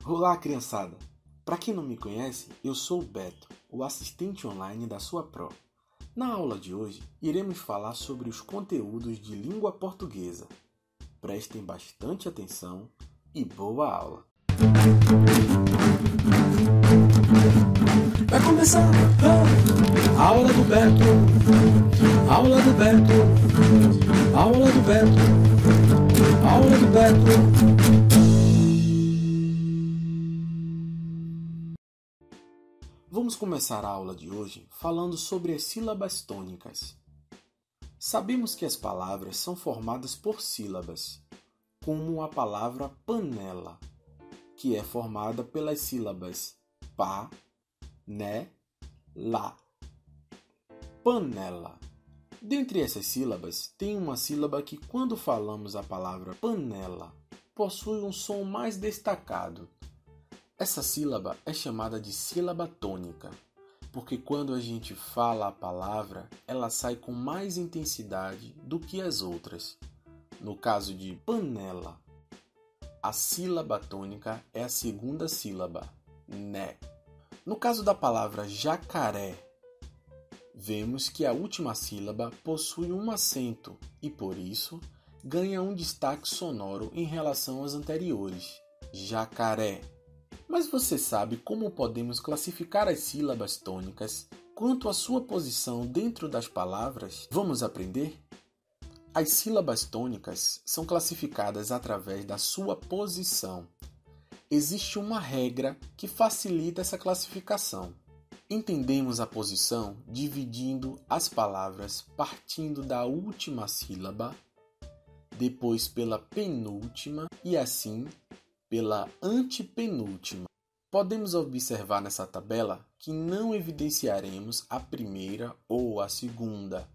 Olá, criançada! Para quem não me conhece, eu sou o Beto, o assistente online da sua Pro. Na aula de hoje, iremos falar sobre os conteúdos de língua portuguesa. Prestem bastante atenção e boa aula! Vai começar a aula do Beto, aula do Beto, aula do Beto, aula do Beto. Vamos começar a aula de hoje falando sobre as sílabas tônicas. Sabemos que as palavras são formadas por sílabas, como a palavra panela, que é formada pelas sílabas pa, né, lá. Panela. Dentre essas sílabas, tem uma sílaba que, quando falamos a palavra panela, possui um som mais destacado. Essa sílaba é chamada de sílaba tônica, porque quando a gente fala a palavra, ela sai com mais intensidade do que as outras. No caso de panela, a sílaba tônica é a segunda sílaba, né. No caso da palavra jacaré, vemos que a última sílaba possui um acento e, por isso, ganha um destaque sonoro em relação às anteriores, jacaré. Mas você sabe como podemos classificar as sílabas tônicas quanto à sua posição dentro das palavras? Vamos aprender? As sílabas tônicas são classificadas através da sua posição. Existe uma regra que facilita essa classificação. Entendemos a posição dividindo as palavras partindo da última sílaba, depois pela penúltima e assim pela antepenúltima. Podemos observar nessa tabela que não evidenciaremos a primeira ou a segunda,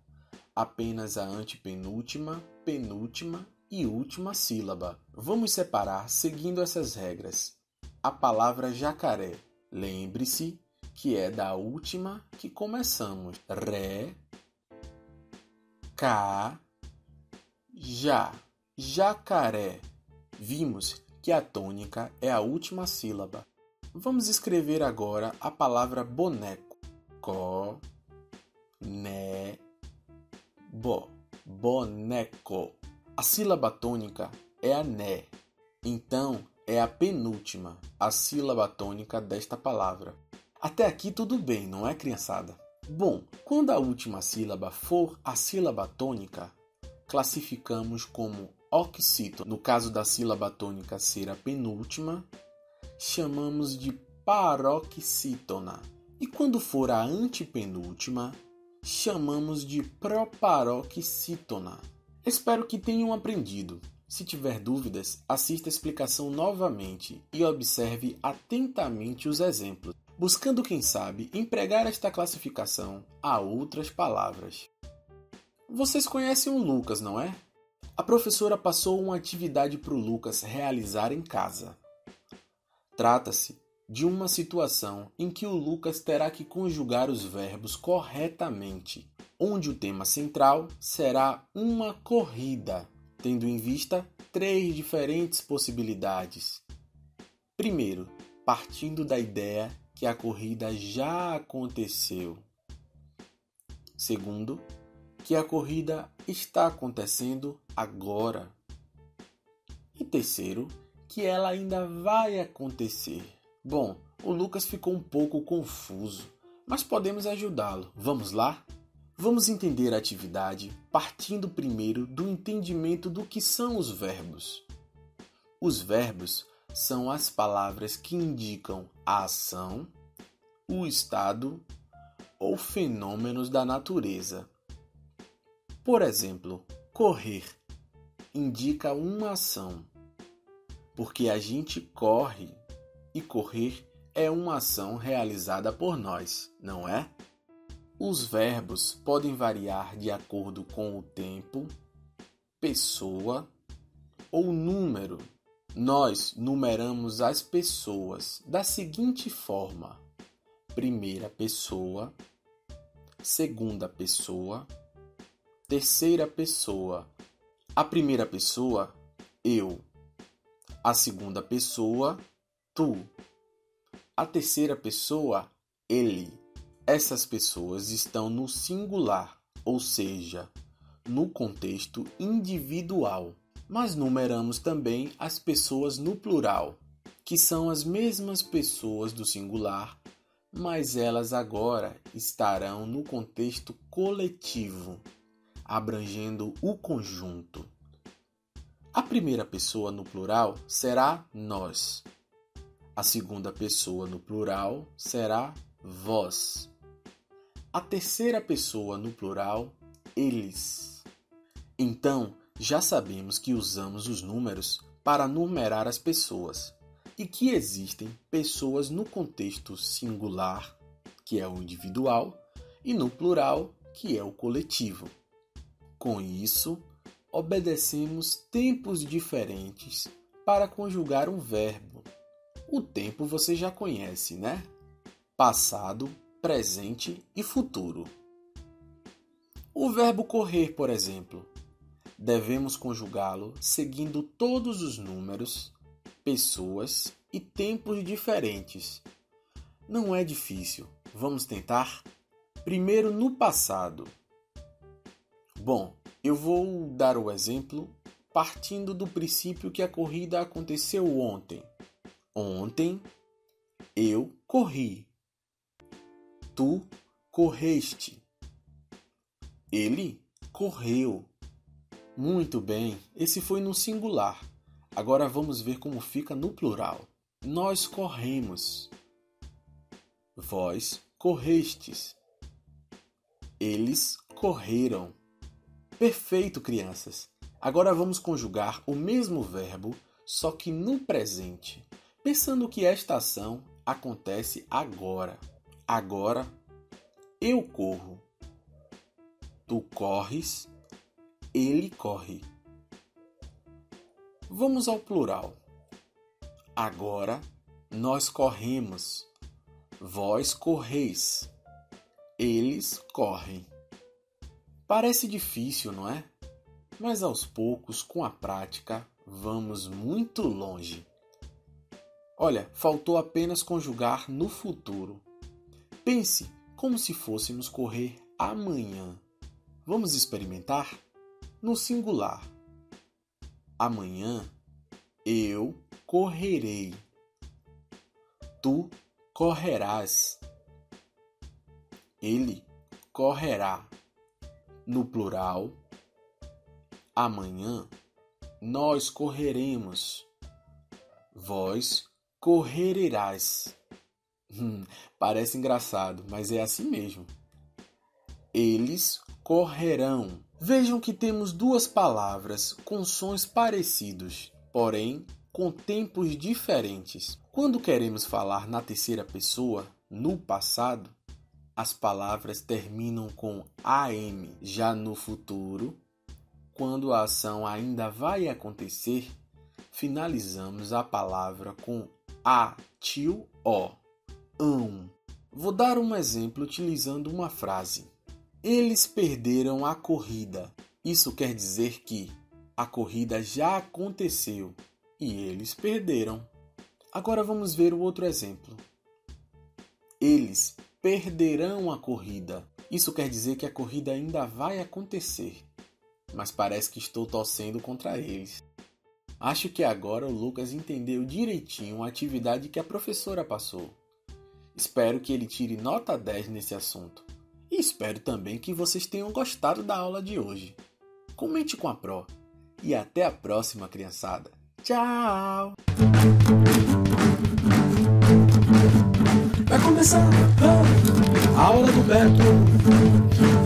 apenas a antepenúltima, penúltima e última sílaba. Vamos separar seguindo essas regras. A palavra jacaré, lembre-se que é da última que começamos. Ré, cá, já. Jacaré. Vimos que a tônica é a última sílaba. Vamos escrever agora a palavra boneco. Có, né, bo. Boneco. A sílaba tônica é a né. Então, é a penúltima, a sílaba tônica desta palavra. Até aqui tudo bem, não é, criançada? Bom, quando a última sílaba for a sílaba tônica, classificamos como oxítono. No caso da sílaba tônica ser a penúltima, chamamos de paroxítona. E quando for a antepenúltima, chamamos de proparoxítona. Espero que tenham aprendido. Se tiver dúvidas, assista a explicação novamente e observe atentamente os exemplos, buscando, quem sabe, empregar esta classificação a outras palavras. Vocês conhecem o Lucas, não é? A professora passou uma atividade para o Lucas realizar em casa. Trata-se de uma situação em que o Lucas terá que conjugar os verbos corretamente, onde o tema central será uma corrida, tendo em vista 3 diferentes possibilidades. Primeiro, partindo da ideia que a corrida já aconteceu. Segundo, que a corrida está acontecendo agora. E terceiro, que ela ainda vai acontecer. Bom, o Lucas ficou um pouco confuso, mas podemos ajudá-lo. Vamos lá? Vamos entender a atividade partindo primeiro do entendimento do que são os verbos. Os verbos são as palavras que indicam a ação, o estado ou fenômenos da natureza. Por exemplo, correr indica uma ação, porque a gente corre e correr é uma ação realizada por nós, não é? Os verbos podem variar de acordo com o tempo, pessoa ou número. Nós numeramos as pessoas da seguinte forma: primeira pessoa, segunda pessoa, terceira pessoa. A primeira pessoa, eu. A segunda pessoa, tu. A terceira pessoa, ele. Essas pessoas estão no singular, ou seja, no contexto individual. Mas numeramos também as pessoas no plural, que são as mesmas pessoas do singular, mas elas agora estarão no contexto coletivo, abrangendo o conjunto. A primeira pessoa no plural será nós. A segunda pessoa no plural será vós. A terceira pessoa no plural, eles. Então, já sabemos que usamos os números para numerar as pessoas e que existem pessoas no contexto singular, que é o individual, e no plural, que é o coletivo. Com isso, obedecemos tempos diferentes para conjugar um verbo. O tempo você já conhece, né? Passado, presente e futuro. O verbo correr, por exemplo, devemos conjugá-lo seguindo todos os números, pessoas e tempos diferentes. Não é difícil. Vamos tentar? Primeiro no passado. Bom, eu vou dar o exemplo partindo do princípio que a corrida aconteceu ontem. Ontem eu corri. Tu correste. Ele correu. Muito bem, esse foi no singular. Agora vamos ver como fica no plural. Nós corremos. Vós correstes. Eles correram. Perfeito, crianças. Agora vamos conjugar o mesmo verbo, só que no presente, pensando que esta ação acontece agora. Agora, eu corro. Tu corres. Ele corre. Vamos ao plural. Agora, nós corremos. Vós correis. Eles correm. Parece difícil, não é? Mas aos poucos, com a prática, vamos muito longe. Olha, faltou apenas conjugar no futuro. Pense como se fôssemos correr amanhã. Vamos experimentar? No singular. Amanhã eu correrei. Tu correrás. Ele correrá. No plural. Amanhã nós correremos. Vós correrás. Parece engraçado, mas é assim mesmo. Eles correrão. Vejam que temos duas palavras com sons parecidos, porém com tempos diferentes. Quando queremos falar na terceira pessoa, no passado, as palavras terminam com AM. Já no futuro, quando a ação ainda vai acontecer, finalizamos a palavra com A, tio, O. Vou dar um exemplo utilizando uma frase. Eles perderam a corrida. Isso quer dizer que a corrida já aconteceu e eles perderam. Agora vamos ver o outro exemplo. Eles perderão a corrida. Isso quer dizer que a corrida ainda vai acontecer, mas parece que estou torcendo contra eles. Acho que agora o Lucas entendeu direitinho a atividade que a professora passou. Espero que ele tire nota 10 nesse assunto. E espero também que vocês tenham gostado da aula de hoje. Comente com a Pro. E até a próxima, criançada. Tchau! Vai começar a aula do Beto.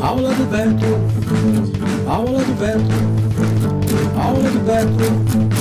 Aula do Beto. Aula do Beto. Aula do Beto.